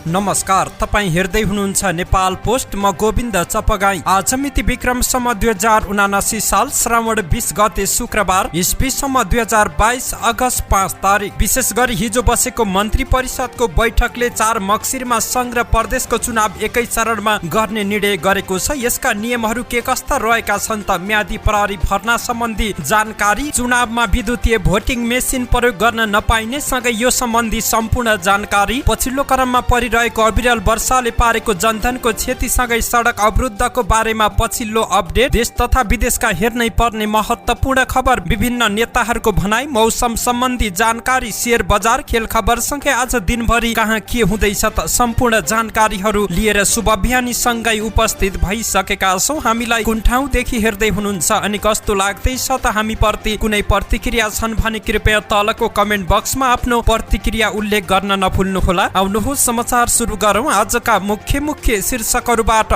नमस्कार, तपाईँ हेर्दै हुनुहुन्छ नेपाल पोस्ट। म गोविन्द चपगाई। आज मिति विक्रमसम्म 2079 साल श्रावण 20 गते शुक्रबार, इस्वीसम्म 2022 अगस्त 5 तारिक। विशेष गरी हिजो बसेको मन्त्री परिषदको बैठकले 4 मक्सिरमा संघ र प्रदेशको चुनाव एकै चरणमा गर्ने निर्णय गरेको छ। यसका नियमहरू के कस्ता रहेका छन् त? म्यादी प्रहरी भर्ना सम्बन्धी जानकारी, चुनावमा विद्युतीय भोटिङ मेसिन प्रयोग गर्न नपाइने सँगै यो सम्बन्धी सम्पूर्ण जानकारी, पछिल्लो क्रममा परिरहेको अविरल वर्षाले पारेको जनधनको क्षतिसँगै सडक अवरुद्धको बारेमा पछिल्लो अपडेट, देश तथा विदेशका हेर्नै पर्ने महत्त्वपूर्ण खबर, विभिन्न नेताहरूको भनाई, मौसम सम्बन्धी जानकारी, शेयर बजार, खेल खबरसँगै आज दिनभरि कहाँ के हुँदैछ त सम्पूर्ण जानकारीहरू लिएर शुभ बिहानी सँगै उपस्थित भइसकेका छौँ। हामीलाई कुन ठाउँदेखि हेर्दै हुनुहुन्छ अनि कस्तो लाग्दैछ त हामीप्रति कुनै प्रतिक्रिया छन् भने कृपया तलको कमेन्ट बक्समा आफ्नो प्रतिक्रिया उल्लेख गर्न नभुल्नुहोला। आउनुहोस् समाचार सुरु गरौँ। आजका मुख्य शीर्षकहरूबाट।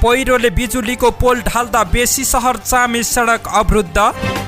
पहिरोले बिजुलीको पोल ढाल्दा बेसी सहर चामे सडक अवरुद्ध,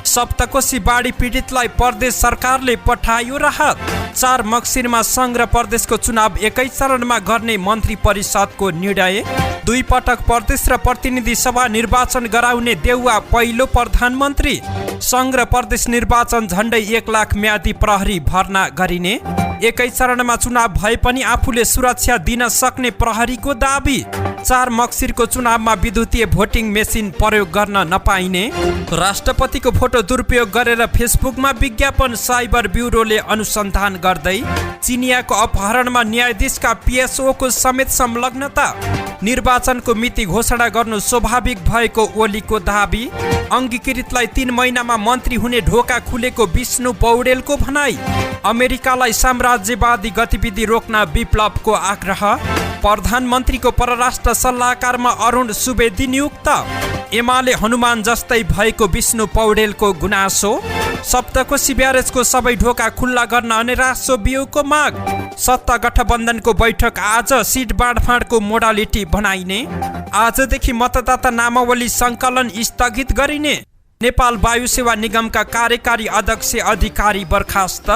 सप्तकोशी बाढी पीडितलाई प्रदेश सरकारले पठायो राहत, 4 मक्सिरमा संघ र प्रदेशको चुनाव एकै चरणमा गर्ने मन्त्री परिषदको निर्णय, 2 पटक प्रदेश र प्रतिनिधि सभा निर्वाचन गराउने देउवा पहिलो प्रधानमन्त्री, संघ र प्रदेश निर्वाचन झण्डै 1 लाख म्यादी प्रहरी भर्ना गरिने, एकै चरणमा चुनाव भए पनि आफूले सुरक्षा दिन सक्ने प्रहरीको दाबी, 4 मक्सिरको चुनावमा विद्युतीय भोटिङ मेसिन प्रयोग गर्न नपाइने, राष्ट्रपतिको फोटो दुरुपयोग गरेर फेसबुकमा विज्ञापन, साइबर ब्युरोले अनुसन्धान गर्दै, चिनियाको अपहरणमा न्यायाधीशका पिएसओको समेत संलग्नता, निर्वाचनको मिति घोषणा गर्नु स्वाभाविक भएको ओलीको दाबी, अङ्गीकृतलाई 3 महिनामा मन्त्री हुने ढोका खुलेको विष्णु पौडेलको भनाई, अमेरिकालाई साम्राज्यवादी गतिविधि रोक्न विप्लवको आग्रह, प्रधानमन्त्रीको परराष्ट्र सल्लाहकारमा अरुण सुवेदी नियुक्त, एमाले हनुमान जस्तै भएको विष्णु पौडेलको गुनासो, सप्तकोशी ब्यारेजको सबै ढोका खुल्ला गर्न अनेरासो बिउको माग, सत्ता गठबन्धनको बैठक आज, सिट बाँडफाँडको मोडालिटी बनाइने, आजदेखि मतदाता नामावली सङ्कलन स्थगित गरिने, नेपाल वायु सेवा निगमका कार्यकारी अध्यक्ष अधिकारी बर्खास्त,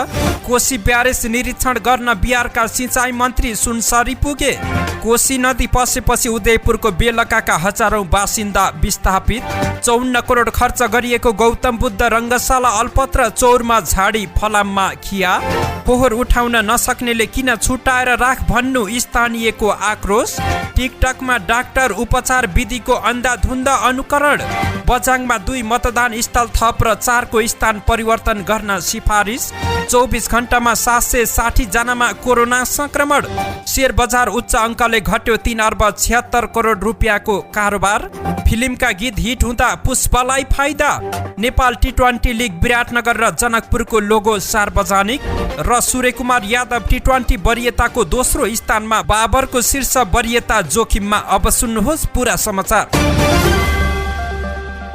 कोशी ब्यारेज निरीक्षण गर्न बिहारका सिंचाई मन्त्री सुनसरी पुगे, कोशी नदी पसेपछि उदयपुरको बेलकाका हजारौं बासिन्दा विस्थापित, 54 करोड खर्च गरिएको गौतम बुद्ध रङ्गशाला अल्पत्र, चौरमा झाडी फलाममा खिया, फोहोर उठाउन नसक्नेले किन छुटाएर राख भन्नु स्थानीयको आक्रोश, टिकटकमा डाक्टर उपचार विधिको अन्धाधुन्ध अनुकरण, बझाङमा 2 मतदान स्थल थप र 4 को स्थान परिवर्तन गर्न सिफारिस, 24 घण्टामा 760 जनामा कोरोना संक्रमण, शेयर बजार उच्च अङ्कले घट्यो, 3 अर्ब 76 करोड रुपियाँको कारोबार, फिल्मका गीत हिट हुँदा पुष्पलाई फाइदा, नेपाल T20 लिग विराटनगर र जनकपुरको लोगो सार्वजनिक र सूर्यकुमार यादव T20 वरियताको दोस्रो स्थानमा, बाबरको शीर्ष वरियता जोखिममा। अब सुन्नुहोस् पुरा समाचार।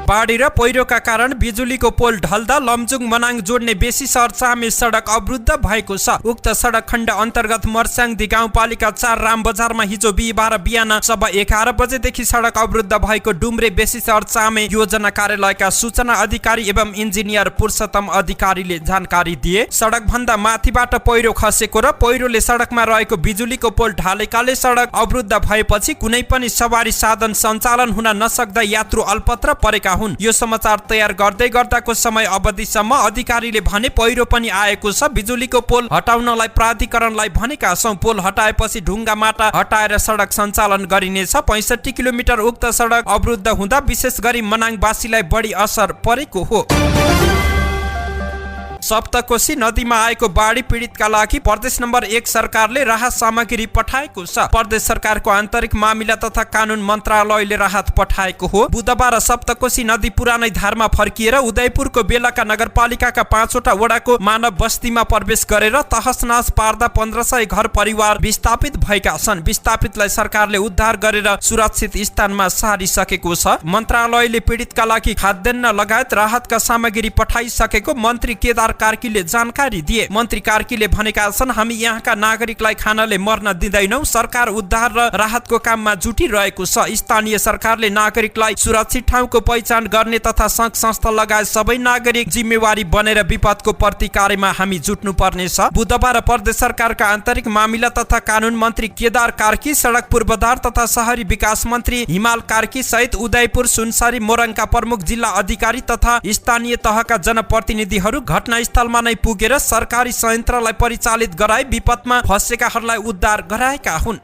बाढी र पहिरोका कारण बिजुलीको पोल ढल्दा लमजुङ मनाङ जोड्ने बेसी सहर चामे सडक अवरुद्ध भएको छ। उक्त सडक खण्ड अन्तर्गत मर्स्याङदी गाउँपालिका 4 रामबजारमा हिजो बिहिबार बिहान सभा 11 बजेदेखि सडक अवरुद्ध भएको डुम्रे बेसी सहर चामे योजना कार्यालयका सूचना अधिकारी एवं इन्जिनियर पुरुषोत्तम अधिकारीले जानकारी दिए। सडक भन्दा माथिबाट पहिरो खसेको र पहिरोले सडकमा रहेको बिजुलीको पोल ढालेकाले सडक अवरुद्ध भएपछि कुनै पनि सवारी साधन सञ्चालन हुन नसक्दा यात्रु अल्पत्र परेका हुन्। यो समाचार तयार गर्दै गर्दाको समय अवधिसम्म अधिकारीले भने पहिरो पनि आएको छ। बिजुलीको पोल हटाउनलाई प्राधिकरणलाई भनेका छौं। पोल हटाएपछि ढुङ्गा माटा हटाएर सडक सञ्चालन गरिनेछ। 65 किलोमिटर उक्त सडक अवरुद्ध हुँदा विशेष गरी मनाङवासीलाई बढी असर परेको हो। सप्तकोशी नदीमा आएको बाढी पीडितका लागि प्रदेश नम्बर 1 सरकारले राहत सामग्री पठाएको छ। प्रदेश सरकारको आन्तरिक मामिला तथा कानुन मन्त्रालयले राहत पठाएको हो। बुधबार सप्तकोशी नदी पुरानै धारमा फर्किएर उदयपुरको बेलका नगरपालिकाका 5 वटा वडाको मानव बस्तीमा प्रवेश गरेर तहसनहस पार्दा 1500 घर परिवार विस्थापित भएका छन्। विस्थापितलाई सरकारले उद्धार गरेर सुरक्षित स्थानमा सारिसकेको छ। मन्त्रालयले पीडितका लागि खाद्यान्न लगायत राहतका सामग्री पठाइसकेको मन्त्री केदार कार्कीले जानकारी दिए। मन्त्री कार्कीले भनेका छन्, हामी यहाँका नागरिकलाई खानाले मर्न दिँदैनौं। सरकार उद्धार र राहतको काममा जुटिरहेको छ। स्थानीय सरकारले नागरिकलाई सुरक्षित ठाउँको पहिचान गर्ने तथा संघ संस्था लगायत सबै नागरिक जिम्मेवारी बनेर विपदको प्रतिकारमा हामी जुट्नु पर्नेछ। बुधबार प्रदेश सरकारका आन्तरिक मामिला तथा कानून मन्त्री केदार कार्की, सडक पूर्वाधार तथा शहरी विकास मन्त्री हिमाल कार्की सहित उदयपुर, सुनसरी, मोरङका प्रमुख जिल्ला अधिकारी तथा स्थानीय तहका जनप्रतिनिधिहरू घटनास्थलमा नै पुगेर सरकारी संयन्त्रलाई परिचालित गराई विपदमा फँसेकाहरूलाई उद्धार गराएका हुन्।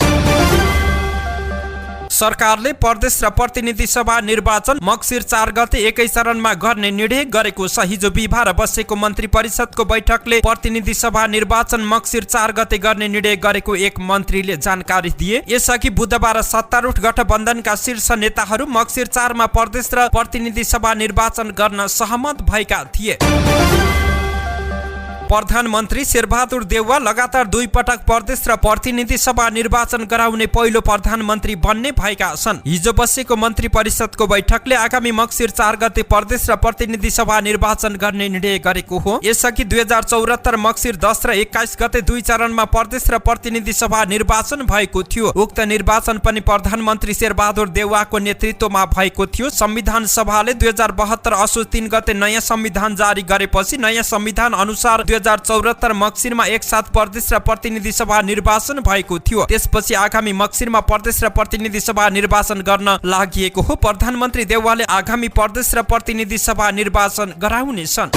सरकारले प्रदेश र प्रतिनिधि सभा निर्वाचन मक्सिर 4 गते एकै चरणमा गर्ने निर्णय गरेको छ। हिजो बिहिबार बसेको मन्त्री परिषदको बैठकले प्रतिनिधि सभा निर्वाचन मक्सिर 4 गते गर्ने निर्णय गरेको एक मन्त्रीले जानकारी दिए। यसअघि बुधबार सत्तारूढ गठबन्धनका शीर्ष नेताहरू मक्सिर 4 मा प्रदेश र प्रतिनिधि सभा निर्वाचन गर्न सहमत भएका थिए। प्रधानमन्त्री शेरबहादुर देउवा लगातार 2 पटक प्रदेश र प्रतिनिधि सभा निर्वाचन गराउने पहिलो प्रधानमन्त्री बन्ने भएका छन्। हिजो बसेको मन्त्री परिषदको बैठकले आगामी मक्सिर 4 गते प्रदेश र प्रतिनिधि सभा निर्वाचन गर्ने निर्णय गरेको हो। यसअघि 2074 मक्सिर 10 र 21 गते 2 चरणमा प्रदेश र प्रतिनिधि सभा निर्वाचन भएको थियो। उक्त निर्वाचन पनि प्रधानमन्त्री शेरबहादुर देउवाको नेतृत्वमा भएको थियो। संविधान सभाले 2072 असोज 3 गते नयाँ संविधान जारी गरेपछि नयाँ संविधान अनुसार 2074 मक्सिरमा एकसाथ प्रदेश र प्रतिनिधि सभा निर्वाचन भएको थियो। त्यसपछि आगामी मक्सिरमा प्रदेश र प्रतिनिधि सभा निर्वाचन गर्न लागि हो। प्रधानमन्त्री देउवाले आगामी प्रदेश र प्रतिनिधि सभा निर्वाचन गराउनेछन्।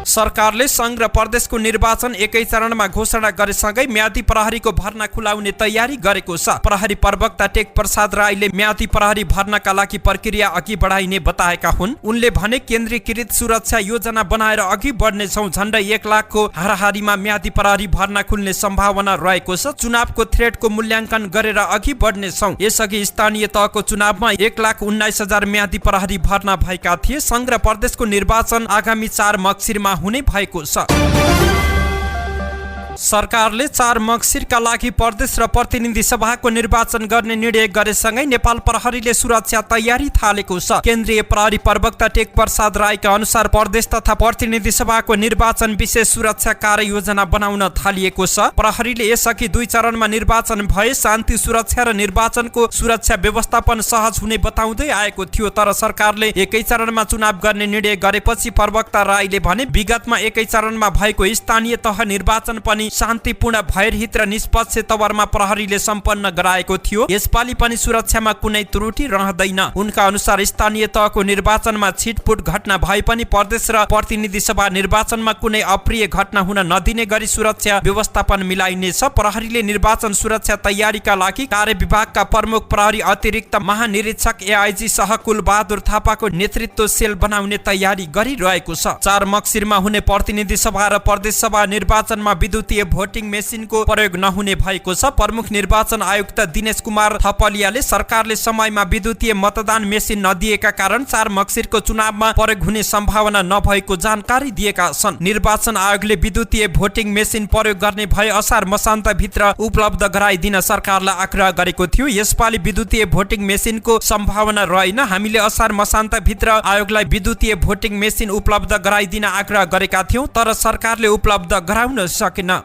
सरकारले संघ र प्रदेशको निर्वाचन एकै चरणमा घोषणा गरेसँगै म्यादी प्रहरीको भर्ना खुलाउने तयारी गरेको छ। प्रहरी प्रवक्ता टेक प्रसाद राईले म्यादी प्रहरी भर्नाका लागि प्रक्रिया अघि बढाइने बताएका हुन्। उनले भने केन्द्रीकृत सुरक्षा योजना बनाएर अघि बढ्नेछौँ। झण्डै 1 लाखको हाराहारीमा म्यादी प्रहरी भर्ना खुल्ने सम्भावना रहेको छ। चुनावको थ्रेडको मूल्याङ्कन गरेर अघि बढ्नेछौँ। यसअघि स्थानीय तहको चुनावमा 1,19,000 म्यादी प्रहरी भर्ना भएका थिए। संघ र प्रदेशको निर्वाचन आगामी 4 मक्सिरमा हुने भएको छ। सरकारले 4 मक्सिरका लागि प्रदेश र प्रतिनिधि सभाको निर्वाचन गर्ने निर्णय गरेसँगै नेपाल प्रहरीले सुरक्षा तयारी थालेको छ। केन्द्रीय प्रहरी प्रवक्ता टेक प्रसाद राईका अनुसार प्रदेश तथा प्रतिनिधि सभाको निर्वाचन विशेष सुरक्षा कार्ययोजना बनाउन थालिएको छ। प्रहरीले यसअघि 2 चरणमा निर्वाचन भए शान्ति सुरक्षा र निर्वाचनको सुरक्षा व्यवस्थापन सहज हुने बताउँदै आएको थियो। तर सरकारले एकै चरणमा चुनाव गर्ने निर्णय गरेपछि प्रवक्ता राईले भने विगतमा एकै चरणमा भएको स्थानीय तह निर्वाचन पनि शान्तिपूर्ण भयरहित र निष्पक्ष तवरमा प्रहरीले सम्पन्न गराएको थियो। यसपालि पनि सुरक्षामा कुनै त्रुटि रहँदैन। उनका अनुसार स्थानीय तहको निर्वाचनमा छिटपुट घटना भए पनि प्रदेश र प्रतिनिधि सभा निर्वाचनमा कुनै अप्रिय घटना हुन नदिने गरी सुरक्षा व्यवस्थापन मिलाइनेछ। प्रहरीले निर्वाचन सुरक्षा तयारीका लागि कार्य विभागका प्रमुख प्रहरी अतिरिक्त महानिरीक्षक एआइजी सहकुल बहादुर थापाको नेतृत्व सेल बनाउने तयारी गरिरहेको छ। 4 मक्सिरमा हुने प्रतिनिधि सभा र प्रदेश सभा निर्वाचनमा विद्युतीय भोटिङ मेसिनको प्रयोग नहुने भएको छ। प्रमुख निर्वाचन आयुक्त दिनेश कुमार थपलियाले सरकारले समयमा विद्युतीय मतदान मेसिन नदिएका कारण 4 मक्सिरको चुनावमा प्रयोग हुने सम्भावना नभएको जानकारी दिएका छन्। निर्वाचन आयोगले विद्युतीय भोटिङ मेसिन प्रयोग गर्ने भए असार मसान्तभित्र उपलब्ध गराइदिन सरकारलाई आग्रह गरेको थियो। यसपालि विद्युतीय भोटिङ मेसिनको सम्भावना रहेन। हामीले असार मसान्तभित्र आयोगलाई विद्युतीय भोटिङ मेसिन उपलब्ध गराइदिन आग्रह गरेका थियौं, तर सरकारले उपलब्ध गराउन सकेन।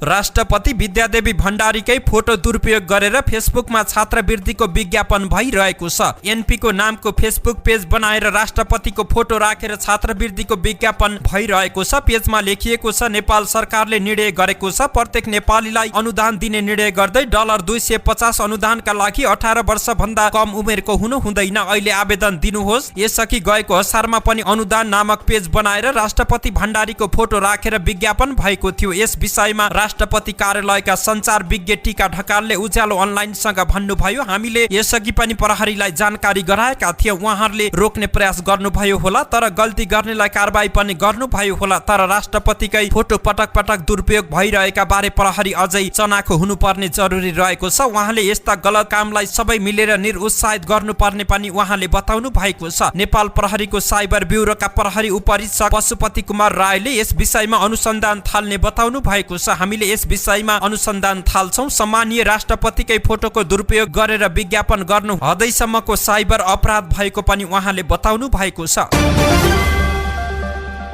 राष्ट्रपति विद्यादेवी भण्डारीकै फोटो दुरुपयोग गरेर फेसबुकमा छात्रवृत्तिको विज्ञापन भइरहेको छ। एनपीको नामको फेसबुक पेज बनाएर राष्ट्रपतिको फोटो राखेर छात्रवृत्तिको विज्ञापन भइरहेको छ। पेजमा लेखिएको छ, नेपाल सरकारले निर्णय गरेको छ प्रत्येक नेपालीलाई अनुदान दिने निर्णय गर्दै $250 अनुदानका लागि 18 वर्षभन्दा कम उमेरको हुनु हुँदैन। अहिले आवेदन दिनुहोस्। यसअघि गएको असारमा पनि अनुदान नामक पेज बनाएर राष्ट्रपति भण्डारीको फोटो राखेर विज्ञापन भएको थियो। यस विषयमा राष्ट्रपति कार्यालयका सञ्चार विज्ञ टीका ढकालले उज्यालो अनलाइनसँग भन्नुभयो, हामीले यसअघि पनि प्रहरीलाई जानकारी गराएका थियौं। उहाँहरूले रोक्ने प्रयास गर्नुभयो होला, तर गल्ती गर्नेलाई कारबाही पनि गर्नुभयो होला। तर राष्ट्रपतिकै फोटो पटक पटक दुरुपयोग भइरहेका बारे प्रहरी अझै चनाखो हुनुपर्ने जरुरी रहेको छ। उहाँले यस्ता गलत कामलाई सबै मिलेर निरुत्साहित गर्नुपर्ने पनि उहाँले बताउनु भएको छ। नेपाल प्रहरीको साइबर ब्युरोका प्रहरी उपरीक्षक पशुपति कुमार रायले यस विषयमा अनुसन्धान थाल्ने बताउनु भएको छ। हामीले हामीले यस विषयमा अनुसन्धान थाल्छौं। सम्मानीय राष्ट्रपतिकै फोटोको दुरुपयोग गरेर विज्ञापन गर्नु हदैसम्मको साइबर अपराध भएको पनि उहाँले बताउनु भएको छ।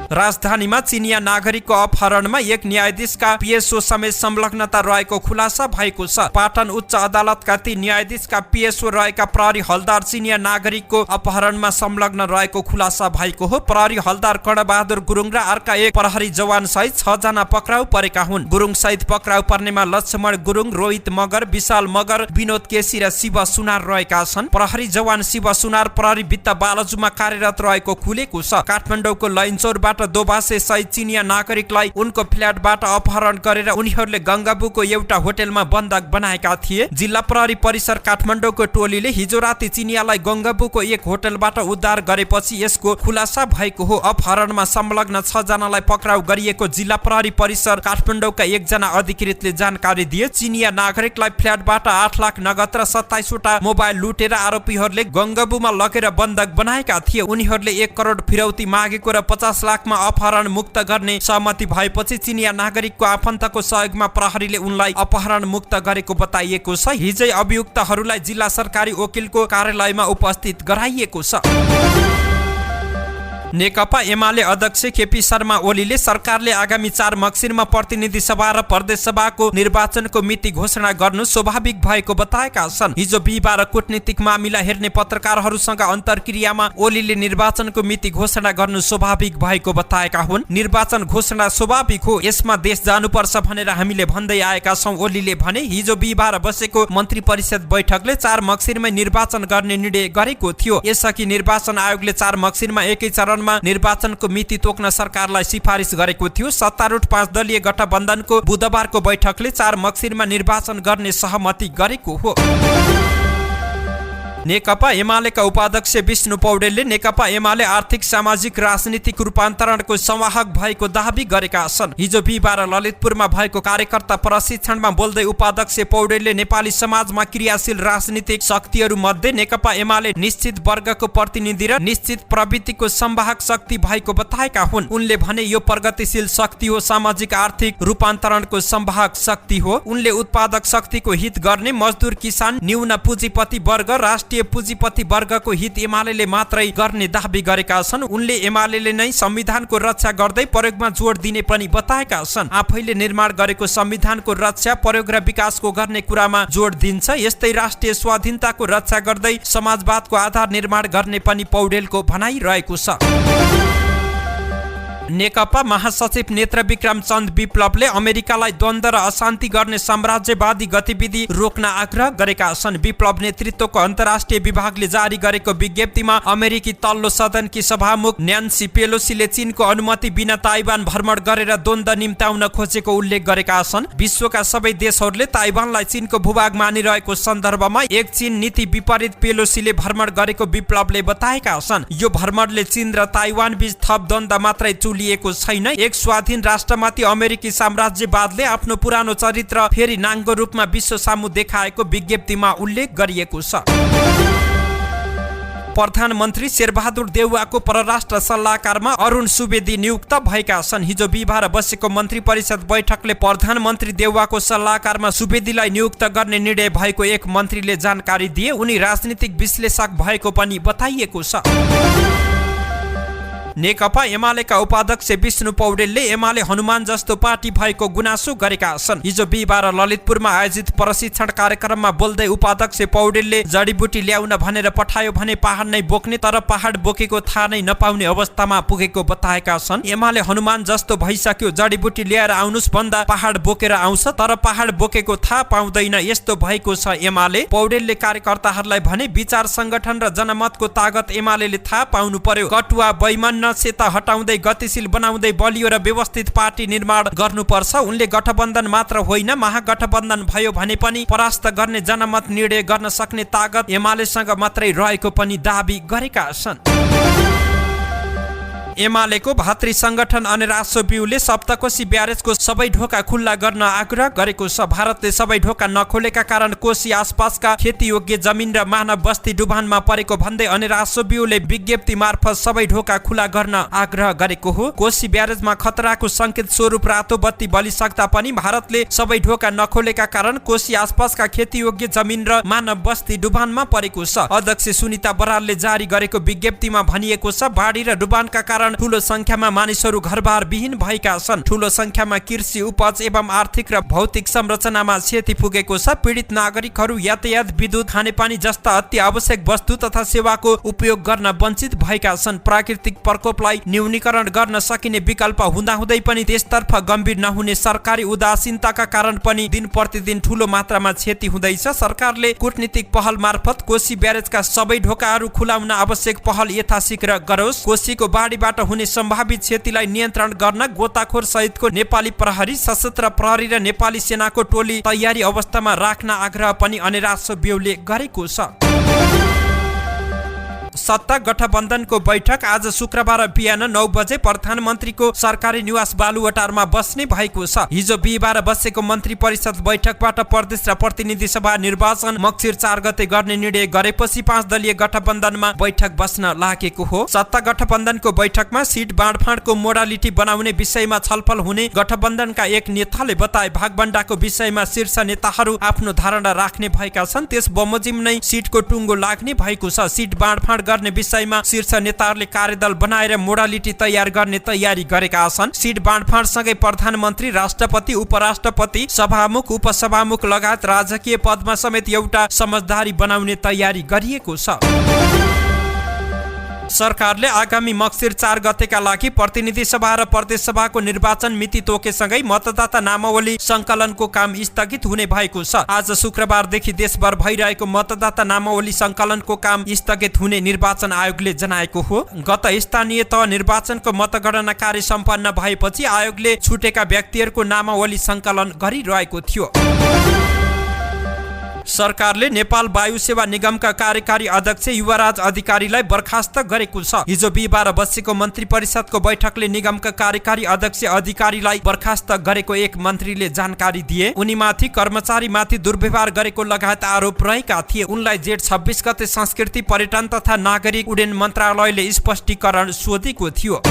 राजधानीमा चिनिया नागरिकको अपहरणमा एक न्यायाधीशका पिएसओ समेत संलग्नता रहेको खुलासा भएको छ। पाटन उच्च अदालतका 3 न्यायाधीशका पिएसओ रहेका प्रहरी हलदार चिनिया नागरिकको अपहरणमा संलग्न रहेको खुलासा भएको हो। प्रहरी हलदार कर्णबहादुर गुरुङ र अर्का एक प्रहरी जवान सहित 6 जना पक्राउ परेका हुन्। गुरुङ सहित पक्राउ पर्नेमा लक्ष्मण गुरुङ, रोहित मगर, विशाल मगर, विनोद केसी र शिव सुनार रहेका छन्। प्रहरी जवान शिव सुनार प्रहरी भित्ता बालजुमा कार्यरत रहेको खुलेको छ। काठमाडौँको लैनचौरबाट दोभाषे सहित चिनिया नागरिकलाई उनको फ्ल्याटबाट अपहरण गरेर उनीहरूले गंगाबुको एउटा होटलमा बन्धक बनाएका थिए। जिल्ला प्रहरी परिसर काठमाडौँको टोलीले हिजो राति चिनियालाई गंगाबुको एक होटलबाट उद्धार गरेपछि यसको खुलासा भएको हो। अपहरणमा संलग्न 6 जनालाई पक्राउ गरिएको जिल्ला प्रहरी परिसर काठमाडौँका एकजना अधिकृतले जानकारी दिए। चिनिया नागरिकलाई फ्ल्याटबाट 8 लाख नगद र 27 वटा मोबाइल लुटेर आरोपीहरूले गंगाबुमा लगेर बन्धक बनाएका थिए। उनीहरूले 1 करोड फिरौती मागेको र 50 लाख अपहरण मुक्त गर्ने सहमति भएपछि चिनिया नागरिकको आफन्तको सहयोगमा प्रहरीले उनलाई अपहरण मुक्त गरेको बताइएको छ। हिजै अभियुक्तहरूलाई जिल्ला सरकारी वकिलको कार्यालयमा उपस्थित गराइएको छ। नेकपा एमाले अध्यक्ष केपी शर्मा ओलीले सरकारले आगामी 4 मक्सिरमा प्रतिनिधि सभा र प्रदेश सभाको निर्वाचनको मिति घोषणा गर्नु स्वाभाविक भएको बताएका छन्। हिजो बिहीबार कूटनीतिक मामिला हेर्ने पत्रकारहरूसँग अन्तर्क्रियामा ओलीले निर्वाचनको मिति घोषणा गर्नु स्वाभाविक भएको बताएका हुन्। निर्वाचन घोषणा स्वाभाविक हो, यसमा देश जानुपर्छ भनेर हामीले भन्दै आएका छौं, ओलीले भने। हिजो बिहीबार बसेको मन्त्री परिषद बैठकले 4 मक्सिरमै निर्वाचन गर्ने निर्णय गरेको थियो। यसअघि निर्वाचन आयोगले 4 मक्सिरमा एकै चरण निर्वाचनको मिति तोक्न सरकारलाई सिफारिस गरेको थियो। सत्तारूढ 5 दलीय गठबन्धनको बुधबारको बैठकले 4 मक्सिरमा निर्वाचन गर्ने सहमति गरेको हो। नेकपा एमालेका उपाध्यक्ष विष्णु पौडेलले नेकपा एमाले आर्थिक सामाजिक राजनीतिक रूपान्तरणको संवाहक भएको दाबी गरेका छन्। हिजो बिहीबार ललितपुरमा भएको कार्यकर्ता प्रशिक्षणमा बोल्दै उपाध्यक्ष पौडेलले नेपाली समाजमा क्रियाशील राजनीतिक शक्तिहरू मध्ये नेकपा एमाले निश्चित वर्गको प्रतिनिधि र निश्चित प्रवृत्तिको संवाहक शक्ति भएको बताएका हुन्। उनले भने यो प्रगतिशील शक्ति हो, सामाजिक आर्थिक रूपान्तरणको संवाहक शक्ति हो। उनले उत्पादक शक्तिको हित गर्ने मजदुर, किसान, न्यून पुँजीपति वर्ग, राष्ट्रिय पुँजीपति वर्गको हित एमालेले मात्रै गर्ने दाबी गरेका छन्। उनले एमालेले नै संविधानको रक्षा गर्दै प्रयोगमा जोड दिने पनि बताएका छन्। आफैले निर्माण गरेको संविधानको रक्षा, प्रयोग र विकासको गर्ने कुरामा जोड दिन्छ। यस्तै राष्ट्रिय स्वाधीनताको रक्षा गर्दै समाजवादको आधार निर्माण गर्ने पनि पौडेलको भनाइरहेको छ। नेकपा महासचिव नेत्र विक्रम चन्द विप्लवले अमेरिकालाई द्वन्द र अशान्ति गर्ने साम्राज्यवादी गतिविधि रोक्न आग्रह गरेका छन्। विप्लव नेतृत्वको अन्तर्राष्ट्रिय विभागले जारी गरेको विज्ञप्तिमा अमेरिकी तल्लो सदनकी सभामुख न्यान्सी पेलोसीले चीनको अनुमति बिना ताइवान भ्रमण गरेर द्वन्द निम्त्याउन खोजेको उल्लेख गरेका छन्। विश्वका सबै देशहरूले ताइवानलाई चीनको भूभाग मानिरहेको सन्दर्भमा एक चीन नीति विपरीत पेलोसीले भ्रमण गरेको विप्लवले बताएका छन्। यो भ्रमणले चीन र ताइवान बीच थप द्वन्द मात्रै लिएको छैन, एक स्वाधीन राष्ट्रमाथि अमेरिकी साम्राज्यवादले आफ्नो पुरानो चरित्र फेरि नाङ्गो रूपमा विश्व सामु देखाएको विज्ञप्तिमा उल्लेख गरिएको छ। प्रधानमन्त्री शेरबहादुर देउवाको परराष्ट्र सल्लाहकारमा अरुण सुवेदी नियुक्त भएका छन्। हिजो बिहीबार बसेको मन्त्री परिषद बैठकले प्रधानमन्त्री देउवाको सल्लाहकारमा सुवेदीलाई नियुक्त गर्ने निर्णय भएको एक मन्त्रीले जानकारी दिए। उनी राजनीतिक विश्लेषक भएको पनि बताइएको छ। नेकपा एमालेका उपाध्यक्ष विष्णु पौडेलले एमाले हनुमान जस्तो पार्टी भएको गुनासो गरेका छन्। हिजो बिहीबार ललितपुरमा आयोजित प्रशिक्षण कार्यक्रममा बोल्दै उपाध्यक्ष पौडेलले जडीबुटी ल्याउन भनेर पठायो भने पहाड नै बोक्ने, तर पहाड बोकेको थाहा नै नपाउने अवस्थामा पुगेको बताएका छन्। एमाले हनुमान जस्तो भइसक्यो, जडीबुटी ल्याएर आउनुस् भन्दा पहाड बोकेर आउँछ, तर पहाड बोकेको थाहा पाउँदैन, यस्तो भएको छ एमाले। पौडेलले कार्यकर्ताहरूलाई भने विचार संगठन र जनमतको तागत एमालेले थाहा पाउनु पर्यो। कटुवा बैमान सेता हटाउँदै गतिशील बनाउँदै बलियो र व्यवस्थित पार्टी निर्माण गर्नुपर्छ। उनले गठबन्धन मात्र होइन, महागठबन्धन भयो भने पनि परास्त गर्ने जनमत निर्णय गर्न सक्ने तागत एमालेसँग मात्रै रहेको पनि दाबी गरेका छन्। एमालेको भातृ संगठन अनेरासोबिउले सप्तकोशी ब्यारेजको सबै ढोका खुल्ला गर्न आग्रह गरेको छ। भारतले सबै ढोका नखोलेका कारण कोशी आसपासका खेतीयोग्य जमिन र मानव बस्ती डुबानमा परेको भन्दै अनेरासोबिउले विज्ञप्ति मार्फत सबै ढोका खुला गर्न आग्रह गरेको हो। कोशी ब्यारेजमा खतराको संकेत स्वरूप रातो बत्ती बलिसक्दा पनि भारतले सबै ढोका नखोलेका कारण कोशी आसपासका खेतीयोग्य जमिन र मानव बस्ती डुबानमा परेको छ। अध्यक्ष सुनिता बरालले जारी गरेको विज्ञप्तिमा भनिएको छ, बाढी र डुबानका कारण ठूलो संख्यामा मानिसहरू घरबार विहीन भएका छन्। ठूलो संख्यामा कृषि उपज एवं आर्थिक र भौतिक संरचनामा क्षति पुगेको छ। पीडित नागरिकहरू यातायात, विद्युत, खानेपानी जस्ता अति आवश्यक वस्तु तथा सेवाको उपयोग गर्न वञ्चित भएका छन्। प्राकृतिक प्रकोपलाई न्यूनीकरण गर्न सकिने विकल्प हुँदाहुँदै पनि त्यसतर्फ गम्भीर नहुने सरकारी उदासीनताका कारण पनि दिन प्रतिदिन ठूलो मात्रामा क्षति हुँदैछ। सरकारले कूटनीतिक पहल मार्फत कोशी ब्यारेजका सबै ढोकाहरू खुलाउन आवश्यक पहल यथाशीघ्र गरोस्। कोशीको बाढीबाट हुने सम्भावित क्षतिलाई नियन्त्रण गर्न गोताखोर सहितको नेपाली प्रहरी, सशस्त्र प्रहरी र नेपाली सेनाको टोली तयारी अवस्थामा राख्न आग्रह पनि अनेरासोबिउले गरेको छ। सत्ता गठबन्धनको बैठक आज शुक्रबार बिहान 9 बजे प्रधानमन्त्रीको सरकारी निवास बालुवाटारमा बस्ने भएको छ। हिजो बिहिबार बसेको मन्त्री परिषद बैठकबाट प्रदेश र प्रतिनिधि सभा निर्वाचन मक्सिर 4 गते गर्ने निर्णय गरेपछि 5 दलीय गठबन्धनमा बैठक बस्न लागेको हो। सत्ता गठबन्धनको बैठकमा सिट बाँडफाँडको मोडालिटी बनाउने विषयमा छलफल हुने गठबन्धनका एक नेताले बताए। भागबण्डाको विषयमा शीर्ष नेताहरू आफ्नो धारणा राख्ने भएका छन्। त्यस बमोजिम नै सिटको टुङ्गो लाग्ने भएको छ। सिट बाँडफाँड गर्ने विषयमा शीर्ष नेताहरूले कार्यदल बनाएर मोडालिटी तयार गर्ने तयारी गरेका छन्। सिट बाँडफाँडसँगै प्रधानमन्त्री, राष्ट्रपति, उपराष्ट्रपति, सभामुख, उपसभामुख लगायत राजकीय पदमा समेत एउटा समझदारी बनाउने तयारी गरिएको छ। सरकारले आगामी मक्सिर 4 गतेका लागि प्रतिनिधि सभा र प्रदेश सभाको निर्वाचन मिति तोकेसँगै मतदाता नामावली संकलनको काम स्थगित हुने भएको छ। आज शुक्रबारदेखि देशभर भइरहेको मतदाता नामावली संकलनको काम स्थगित हुने निर्वाचन आयोगले जनाएको हो। गत स्थानीय तह निर्वाचनको मतगणना कार्य सम्पन्न भएपछि आयोगले छुटेका व्यक्तिहरूको नामावली संकलन गरिरहेको थियो। सरकारले नेपाल वायु सेवा निगमका कार्यकारी अध्यक्ष युवराज अधिकारीलाई बर्खास्त गरेको छ। हिजो बिहिबार बसेको मन्त्री परिषदको बैठकले निगमका कार्यकारी अध्यक्ष अधिकारीलाई बर्खास्त गरेको एक मन्त्रीले जानकारी दिए। उनीमाथि कर्मचारीमाथि दुर्व्यवहार गरेको लगायत आरोप रहेका थिए। उनलाई जेठ 26 गते संस्कृति, पर्यटन तथा नागरिक उड्डयन मन्त्रालयले स्पष्टीकरण सोधेको थियो।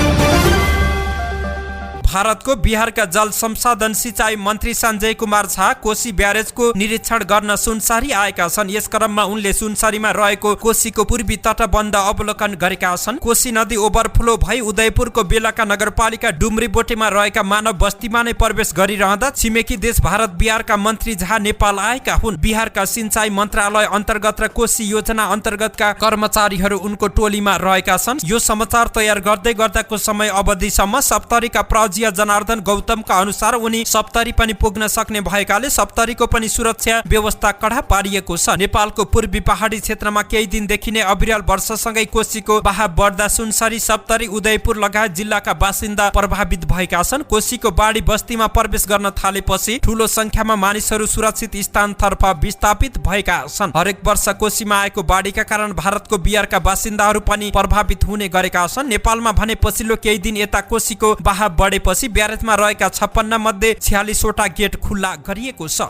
भारतको बिहारका जल संसाधन सिंचाई मन्त्री सञ्जय कुमार झा कोशी ब्यारेजको निरीक्षण गर्न सुनसरी आएका छन्। यस क्रममा उनले सुनसरीमा रहेको कोशीको पूर्वी तटबन्ध अवलोकन गरेका छन्। कोशी नदी ओभरफ्लो भई उदयपुरको बेलका नगरपालिका डुम्रीबोटेमा रहेका मानव बस्तीमा नै प्रवेश गरिरहँदा छिमेकी देश भारत बिहारका मन्त्री झा नेपाल आएका हुन्। बिहारका सिंचाई मन्त्रालय अन्तर्गत र कोशी योजना अन्तर्गतका कर्मचारीहरू उनको टोलीमा रहेका छन्। यो समाचार तयार गर्दै गर्दाको समय अवधिसम्म सप्तरीका जनार्दन गौतमका अनुसार उनी सप्तरी पनि पुग्न सक्ने भएकाले सप्तरीको पनि सुरक्षा व्यवस्था कडा पारिएको छ। नेपालको पूर्वी पहाडी क्षेत्रमा केही दिनदेखि नै अविरल वर्षासँगै कोशीको बहाव बढ्दा सुनसरी, सप्तरी, उदयपुर लगायत जिल्लाका बासिन्दा प्रभावित भएका छन्। कोशीको बाढी बस्तीमा प्रवेश गर्न थालेपछि ठूलो संख्यामा मानिसहरू सुरक्षित स्थानतर्फ विस्थापित भएका छन्। हरेक वर्ष कोशीमा आएको बाढीका कारण भारतको बिहारका बासिन्दाहरू पनि प्रभावित हुने गरेका छन्। नेपालमा भने पछिल्लो केही दिन यता कोशीको बहाव बढे पछि ब्यारेजमा रहेका 56 मध्ये 46 वटा गेट खुल्ला गरिएको छ।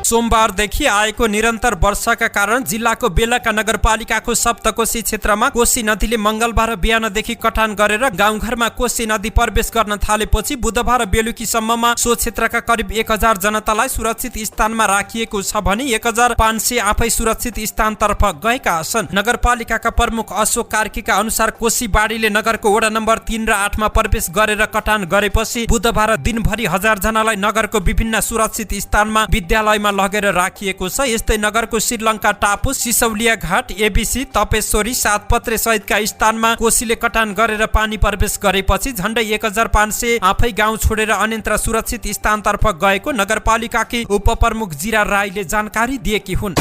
सोमबारदेखि आएको निरन्तर वर्षाका कारण जिल्लाको बेलका नगरपालिकाको सप्तकोशी क्षेत्रमा कोशी नदीले मंगलबार बिहानदेखि कटान गरेर गाउँघरमा कोशी नदी प्रवेश गर्न थालेपछि बुधबार बेलुकीसम्ममा सो क्षेत्रका करिब 1000 जनतालाई सुरक्षित स्थानमा राखिएको छ भने 1500 आफै सुरक्षित स्थानतर्फ गएका छन्। नगरपालिकाका प्रमुख अशोक कार्कीका अनुसार कोशी बाढीले नगरको वडा नम्बर 3 र 8 मा प्रवेश गरेर कटान गरेपछि बुधबार दिनभरि 1000 जनालाई नगरको विभिन्न सुरक्षित स्थानमा विद्यालयमा लगेर राखिएको छ। यस्तै नगरको श्रीलङ्का टापु, सिसौलिया घाट, एबीसी, तपेश्वरी, सातपत्रे सहितका स्थानमा कोशीले कटान गरेर पानी प्रवेश गरेपछि झण्डै 1500 आफै गाउँ छोडेर अन्यत्र सुरक्षित स्थानतर्फ गएको नगरपालिकाकी उपप्रमुख जिरा राईले जानकारी दिएकी हुन्।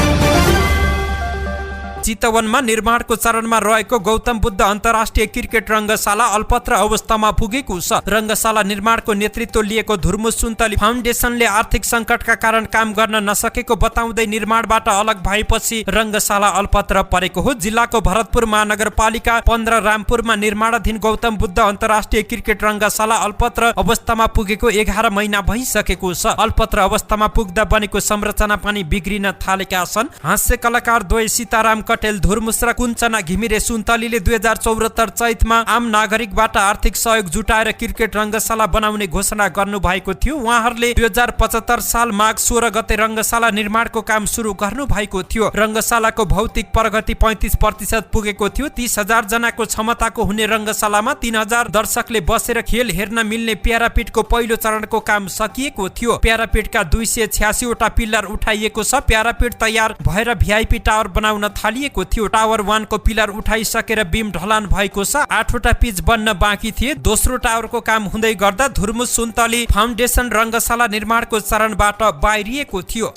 चितवनमा निर्माणको चरणमा रहेको गौतम बुद्ध अन्तर्राष्ट्रिय क्रिकेट रङ्गशाला अल्पत्र अवस्थामा पुगेको छ। रङ्गशाला निर्माणको नेतृत्व लिएको धुर्मु सुन्तली फाउन्डेसनले आर्थिक सङ्कटका कारण काम गर्न नसकेको बताउँदै निर्माणबाट अलग भएपछि रङ्गशाला अल्पत्र परेको हो। जिल्लाको भरतपुर महानगरपालिका 15 रामपुरमा निर्माणाधीन गौतम बुद्ध अन्तर्राष्ट्रिय क्रिकेट रङ्गशाला अल्पत्र अवस्थामा पुगेको 11 महिना भइसकेको छ। अल्पत्र अवस्थामा पुग्दा बनेको संरचना पनि बिग्रिन थालेका छन्। हास्य कलाकार द्वय सीताराम कटेल धुर्मुस र कुञ्चना घिमिरे सुन्तलीले 2074 चैतमा आम नागरिकबाट आर्थिक सहयोग जुटाएर क्रिकेट रङ्गशाला बनाउने घोषणा गर्नु भएको थियो। उहाँहरूले 2075 साल माघ 16 गते रङ्गशाला निर्माणको काम सुरु गर्नु भएको थियो। रङ्गशालाको भौतिक प्रगति 35% पुगेको थियो। 30,000 जनाको क्षमताको हुने रङ्गशालामा 3,000 दर्शकले बसेर खेल हेर्न मिल्ने प्यारापिटको पहिलो चरणको काम सकिएको थियो। प्यारापिटका 286 वटा पिलर उठाइएको छ। प्यारापिट तयार भएर भिआइपी टावर बनाउन थालिएको थियो। टावर 1 को पिलर उठाइसकेर बीम ढलान भएको छ। 8 वटा पिच बन्न बाँकी थिए। दोस्रो टावरको काम हुँदै गर्दा धुर्मु सुन्तली फाउन्डेसन रङ्गशाला निर्माणको चरणबाट बाहिरिएको थियो।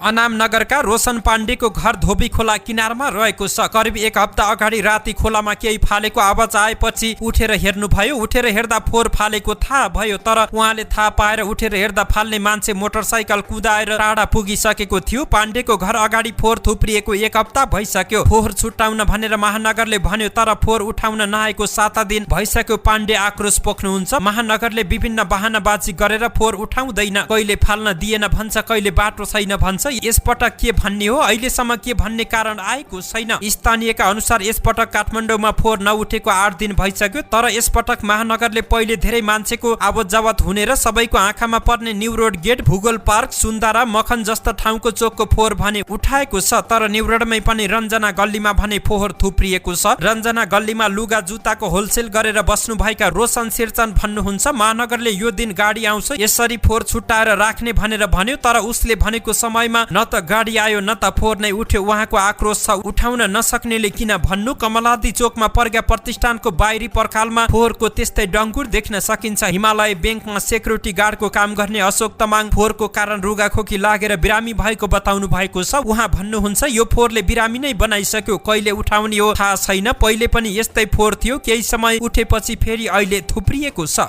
अनाम नगरका रोशन पाण्डेको घर धोबी खोला किनारमा रहेको छ। करिब 1 हप्ता अगाडि राति खोलामा केही फालेको आवाज आएपछि उठेर हेर्नुभयो। उठेर हेर्दा फोहोर फालेको थाहा भयो। तर उहाँले थाहा पाएर उठेर हेर्दा फाल्ने मान्छे मोटरसाइकल कुदाएर टाढा पुगिसकेको थियो। पाण्डेको घर अगाडि फोहोर थुप्रिएको 1 हप्ता भइसक्यो। फोहोर छुट्याउन भनेर महानगरले भन्यो, तर फोहोर उठाउन नआएको 7 दिन भइसक्यो। पाण्डे आक्रोश पोख्नुहुन्छ। महानगरले विभिन्न बहानाबाजी गरेर फोहोर उठाउँदैन। कहिले फाल्न दिएन भन्छ, कहिले बाटो छैन भन्छ। यसपटक के भन्ने हो, अहिलेसम्म के भन्ने कारण आएको छैन। स्थानीयका अनुसार यसपटक काठमाडौँमा फोहोर नउठेको 8 दिन भइसक्यो। तर यसपटक महानगरले पहिले धेरै मान्छेको आवत जावत हुने र सबैको आँखामा पर्ने न्यू रोड गेट, भूगोल पार्क, सुन्दारा, मखन जस्ता ठाउँको चोकको फोहोर भने उठाएको छ। तर न्यू रोडमै पनि रञ्जना गल्लीमा भने फोहोर थुप्रिएको छ। रञ्जना गल्लीमा लुगा जुत्ताको होलसेल गरेर बस्नुभएका रोशन सिर्चन भन्नुहुन्छ, महानगरले यो दिन गाडी आउँछ यसरी फोहोर छुट्याएर राख्ने भनेर भन्यो, तर उसले भनेको समयमा न त गाडी आयो न त फोहोर नै उठ्यो। उहाँको आक्रोश छ, उठाउन नसक्नेले किन भन्नु। कमलादी चोकमा प्रज्ञा प्रतिष्ठानको बाहिरी पर्खालमा फोहोरको त्यस्तै डङ्गुर देख्न सकिन्छ। हिमालय ब्याङ्कमा सेक्युरिटी गार्डको काम गर्ने अशोक तमाङ फोहोरको कारण रुगाखोकी लागेर बिरामी भएको बताउनु भएको छ। उहाँ भन्नुहुन्छ, यो फोहोरले बिरामी नै बनाइसक्यो। कहिले उठाउने हो थाहा छैन। पहिले पनि यस्तै फोहोर थियो, केही समय उठेपछि फेरि अहिले थुप्रिएको छ।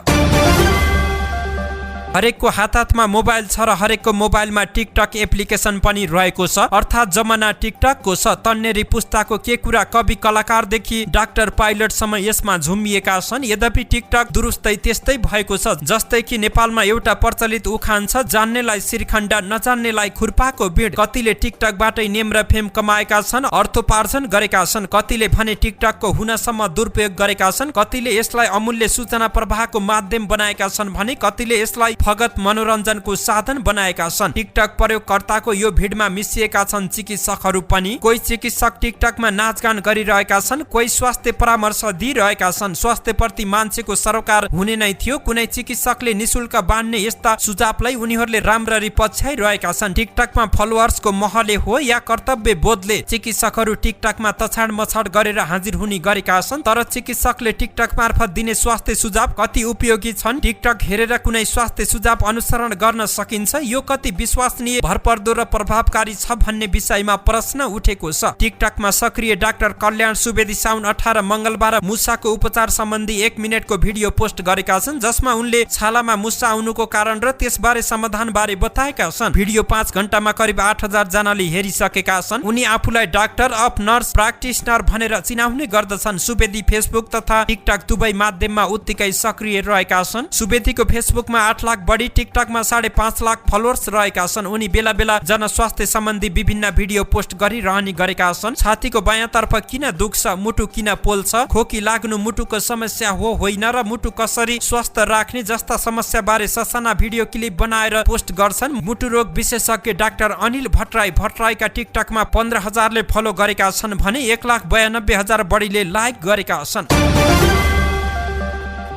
हरेकको हातमा मोबाइल छ र हरेकको मोबाइलमा टिकटक एप्लिकेसन पनि रहेको छ। अर्थात् जमाना टिकटकको छ। तन्नेरी पुस्ताको के कुरा कवि कलाकारदेखि डाक्टर पाइलटसम्म यसमा झुम्बिएका छन्। यद्यपि टिकटक दुरुस्तै त्यस्तै भएको छ। जस्तै कि नेपालमा एउटा प्रचलित उखान छ, जान्नेलाई श्रीखण्ड नजान्नेलाई खुर्पाको भिड। कतिले टिकटकबाटै नेम र फेम कमाएका छन्, अर्थोपार्जन गरेका छन्। कतिले भने टिकटकको हुनसम्म दुरुपयोग गरेका छन्। कतिले यसलाई अमूल्य सूचना प्रवाहको माध्यम बनाएका छन् भने कतिले यसलाई फगत मनोरञ्जनको साधन बनाएका छन्। टिकटक प्रयोगकर्ताको यो भिडमा मिसिएका छन् चिकित्सकहरू पनि। कोही चिकित्सक टिकटकमा नाचगान गरिरहेका छन्, कोही स्वास्थ्य परामर्श दिइरहेका छन्। स्वास्थ्यप्रति मान्छेको सरोकार हुने नै थियो। कुनै चिकित्सकले निशुल्क बाँड्ने यस्ता सुझावलाई उनीहरूले राम्ररी पछ्याइरहेका छन्। टिकटकमा फलोअर्सको महले हो या कर्तव्य बोधले चिकित्सकहरू टिकटकमा तछाड मछाड गरेर हाजिर हुने गरेका छन्। तर चिकित्सकले टिकटक मार्फत दिने स्वास्थ्य सुझाव कति उपयोगी छन्? टिकटक हेरेर कुनै स्वास्थ्य सुझाव अनुसरण गर्न सकिन्छ? यो कति विश्वसनीय, भरपर्दो र प्रभावकारी छ भन्ने विषयमा प्रश्न उठेको छ। टिकटकमा सक्रिय डाक्टर कल्याण सुवेदी साउन 18 मंगलबार मुसाको उपचार सम्बन्धी 1 मिनेटको भिडियो पोस्ट गरेका छन्, जसमा उनले छालामा मुसा आउनुको कारण र त्यसबारे समाधान बारे बताएका छन्। भिडियो 5 घण्टामा करिब 8,000 जनाले हेरिसकेका छन्। उनी आफूलाई डाक्टर अफ नर्स प्र्याक्टिसनर भनेर चिनाउने गर्दछन्। सुवेदी फेसबुक तथा टिकटक दुवै माध्यममा उत्तिकै सक्रिय रहेका छन्। सुवेदीको फेसबुकमा 8 लाख बढी, टिकटकमा 5.5 लाख फलोअर्स रहेका छन्। उनी बेला बेला जनस्वास्थ्य सम्बन्धी विभिन्न भिडियो पोस्ट गरिरहने गरेका छन्। छातीको बायाँतर्फ किन दुख्छ, मुटु किन पोल्छ, खोकी लाग्नु मुटुको समस्या हो होइन र मुटु कसरी स्वस्थ राख्ने जस्ता समस्या बारे ससाना भिडियो क्लिप बनाएर पोस्ट गर्छन्। मुटु रोग विशेषज्ञ डाक्टर अनिल भट्टराईका टिकटकमा 15,000ले फलो गरेका छन् भने 1,92,000 बढीले लाइक गरेका छन्।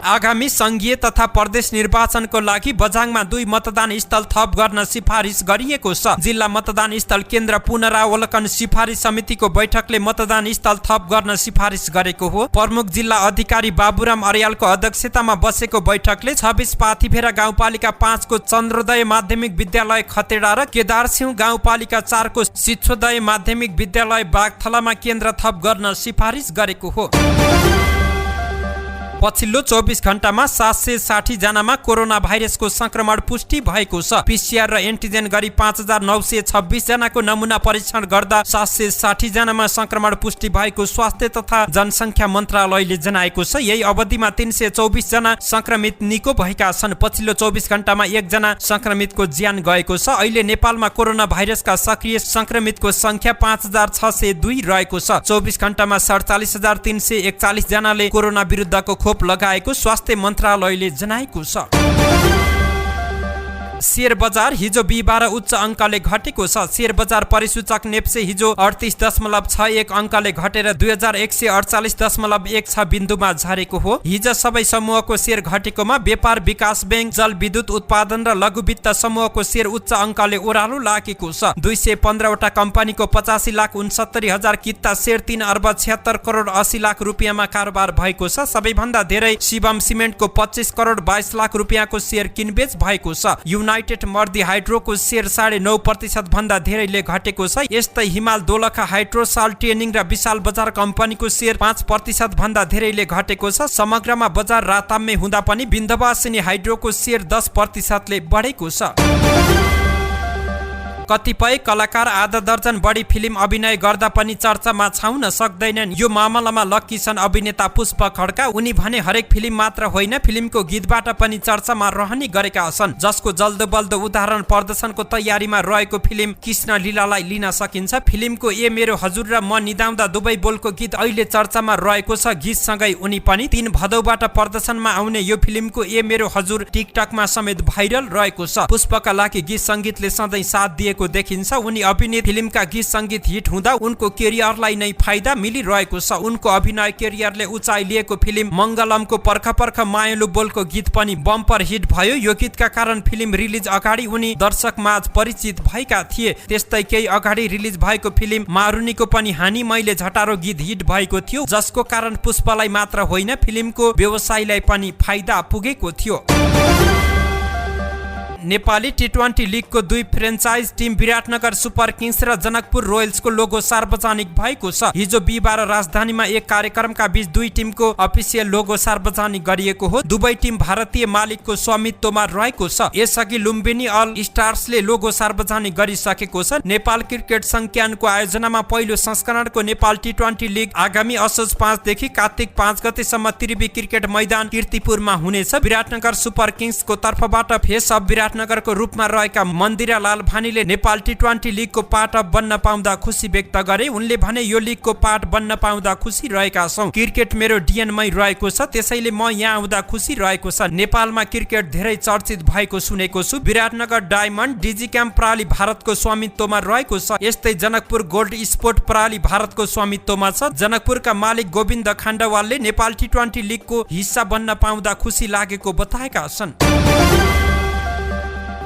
आगामी संघीय तथा प्रदेश निर्वाचनको लागि बझाङमा 2 मतदान स्थल थप गर्न सिफारिस गरिएको छ। जिल्ला मतदान स्थल केन्द्र पुनरावलोकन सिफारिस समितिको बैठकले मतदान स्थल थप गर्न सिफारिस गरेको हो। प्रमुख जिल्ला अधिकारी बाबुराम अर्यालको अध्यक्षतामा बसेको बैठकले 26 पाथिभेरा गाउँपालिका 5 को चन्द्रोदय माध्यमिक विद्यालय खतेडा र केदारसिंह गाउँपालिका 4 को सिच्छोदय माध्यमिक विद्यालय बागथलामा केन्द्र थप गर्न सिफारिस गरेको हो। पछिल्लो 24 घण्टामा 760 जनामा कोरोना भाइरसको संक्रमण पुष्टि भएको छ। पीसीआर र एन्टिजेन गरी 5926 जनाको नमुना परीक्षण गर्दा 760 जनामा संक्रमण पुष्टि भएको स्वास्थ्य तथा जनसङ्ख्या मन्त्रालयले जनाएको छ। यही अवधिमा 324 जना संक्रमित निको भएका छन्। पछिल्लो 24 घण्टामा 1 जना संक्रमितको ज्यान गएको छ। अहिले नेपालमा कोरोना भाइरसका सक्रिय संक्रमितको संख्या 5602 रहेको छ। 24 घण्टामा 47341 जनाले कोरोना विरुद्धको खोप लगाएको स्वास्थ्य मन्त्रालयले जनाएको छ। शेयर बजार हिजो बिहिबार उच्च अङ्कले घटेको छ। शेयर बजार परिसूचक नेप्से हिजो 38.61 अङ्कले घटेर 2148.16 बिन्दुमा झरेको हो। हिजो सबै समूहको शेयर घटेकोमा व्यापार विकास बैंक, जलविद्युत उत्पादन र लघु वित्त समूहको शेयर उच्च अङ्कले ओह्रालो लागेको छ। 215 वटा कम्पनीको 85,69,000 किता शेयर 3 अर्ब 76 करोड 80 लाख रुपियाँमा कारोबार भएको छ। सबैभन्दा धेरै शिवम सिमेन्टको 25 करोड 22 लाख रुपियाँको शेयर किनबेच भएको छ। युनाइटेड मर्दी हाइड्रोको शेयर 9.5% भन्दा धेरैले घटेको छ। यस्तै हिमाल दोलखा हाइड्रोसाल ट्रेनिङ र विशाल बजार कम्पनीको शेयर 5% भन्दा धेरैले घटेको छ। समग्रमा बजार राताम्य हुँदा पनि विन्ध्यवासिनी हाइड्रोको शेयर 10% बढेको छ। कतिपय कलाकार आधा दर्जन बढी फिल्म अभिनय गर्दा पनि चर्चामा छाउन सक्दैनन्। यो मामलामा लक्की छन् अभिनेता पुष्प खड्का। उनी भने हरेक फिल्म मात्र होइन, फिल्मको गीतबाट पनि चर्चामा रहने गरेका छन्। जसको जल्दो बल्दो उदाहरण प्रदर्शनको तयारीमा रहेको फिल्म कृष्ण लीलालाई लिन सकिन्छ। फिल्मको ए मेरो हजुर र म निदाउँदा दुवै बोलको गीत अहिले चर्चामा रहेको छ। गीतसँगै उनी पनि 3 भदौबाट प्रदर्शनमा आउने यो फिल्मको ए मेरो हजुर टिकटकमा समेत भाइरल रहेको छ। पुष्पका लागि गीत सङ्गीतले सधैँ साथ दिएको देखिन्छ। उनी अभिनीत फिल्मका गीत सङ्गीत हिट हुँदा उनको करियरलाई नै फाइदा मिलिरहेको छ। उनको अभिनय करियरले उचाइ लिएको फिल्म मङ्गलमको पर्ख पर्ख मायालु बोलको गीत पनि बम्पर हिट भयो। यो गीतका कारण फिल्म रिलिज अगाडि उनी दर्शकमाझ परिचित भएका थिए। त्यस्तै केही अगाडि रिलिज भएको फिल्म मारुनीको पनि हानी मैले झटारो गीत हिट भएको थियो, जसको कारण पुष्पलाई मात्र होइन फिल्मको व्यवसायलाई पनि फाइदा पुगेको थियो। नेपाली टी20 लिगको 2 franchise team Biratnagar super kings र जनकपुर रोयल्सको लोगो सार्वजनिक भएको छ। हिजो बिहिबार राजधानीमा एक कार्यक्रमका बीच 2 टिमको अफिसियल लोगो सार्वजनिक गरिएको हो। दुवै टिम भारतीय मालिकको स्वामित्वमा रहेको छ। यसअघि लुम्बिनी अल स्टार्सले लोगो सार्वजनिक गरिसकेको छ। नेपाल क्रिकेट संज्ञानको आयोजनामा पहिलो संस्करणको नेपाल टी20 लिग आगामी असोज 5 देखि कार्तिक 5 गतेसम्म त्रिवी क्रिकेट मैदान कीर्तिपुरमा हुनेछ। विराटनगर सुपर किङ्सको तर्फबाट फेस अफ विराटनगरको रूपमा रहेका मन्दिरा लाल भानीले नेपाल टी20 लिगको पार्ट बन्न पाउँदा खुसी व्यक्त गरे। उनले भने यो लिगको पार्ट बन्न पाउँदा खुसी रहेका छौं। क्रिकेट मेरो डिएनमै रहेको छ, त्यसैले म यहाँ आउँदा खुसी रहेको छ। नेपालमा क्रिकेट धेरै चर्चित भएको सुनेको छु। विराटनगर डायमन्ड डिजी क्याम्प प्रणाली भारतको स्वामित्वमा रहेको छ। यस्तै जनकपुर गोल्ड स्पोर्ट प्रणाली भारतको स्वामित्वमा छ। जनकपुरका मालिक गोविन्द खण्डवालले नेपाल टी20 लिगको हिस्सा बन्न पाउँदा खुसी लागेको बताएका छन्।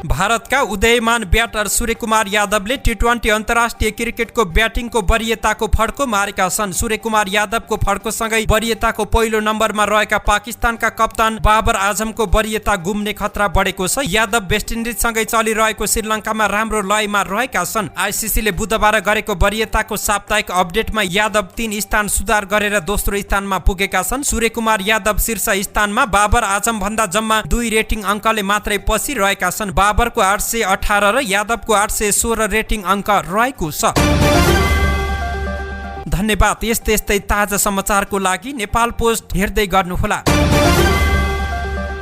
भारतका उदयमान ब्याटर सूर्यकुमार यादवले टी20 अन्तर्राष्ट्रिय क्रिकेटको ब्याटिङको वरियताको फड्को मारेका छन्। सूर्यकुमार यादवको फड्कोसँगै वरियताको पहिलो नम्बरमा रहेका पाकिस्तानका कप्तान बाबर आजमको वरियता गुम्ने खतरा बढेको छ। यादव वेस्ट इन्डिजसँगै चलिरहेको श्रीलङ्कामा राम्रो लयमा रहेका छन्। आइसिसीले बुधबार गरेको वरियताको साप्ताहिक अपडेटमा यादव 3 स्थान सुधार गरेर दोस्रो स्थानमा पुगेका छन्। सूर्यकुमार यादव शीर्ष स्थानमा बाबर आजम भन्दा जम्मा 2 रेटिङ अङ्कले मात्रै पछि रहेका छन्। बाबरको 818 र यादवको 816 रेटिङ अङ्क रहेको छ। धन्यवाद। यस्तै ताजा समाचारको लागि नेपाल पोस्ट हेर्दै गर्नुहोला।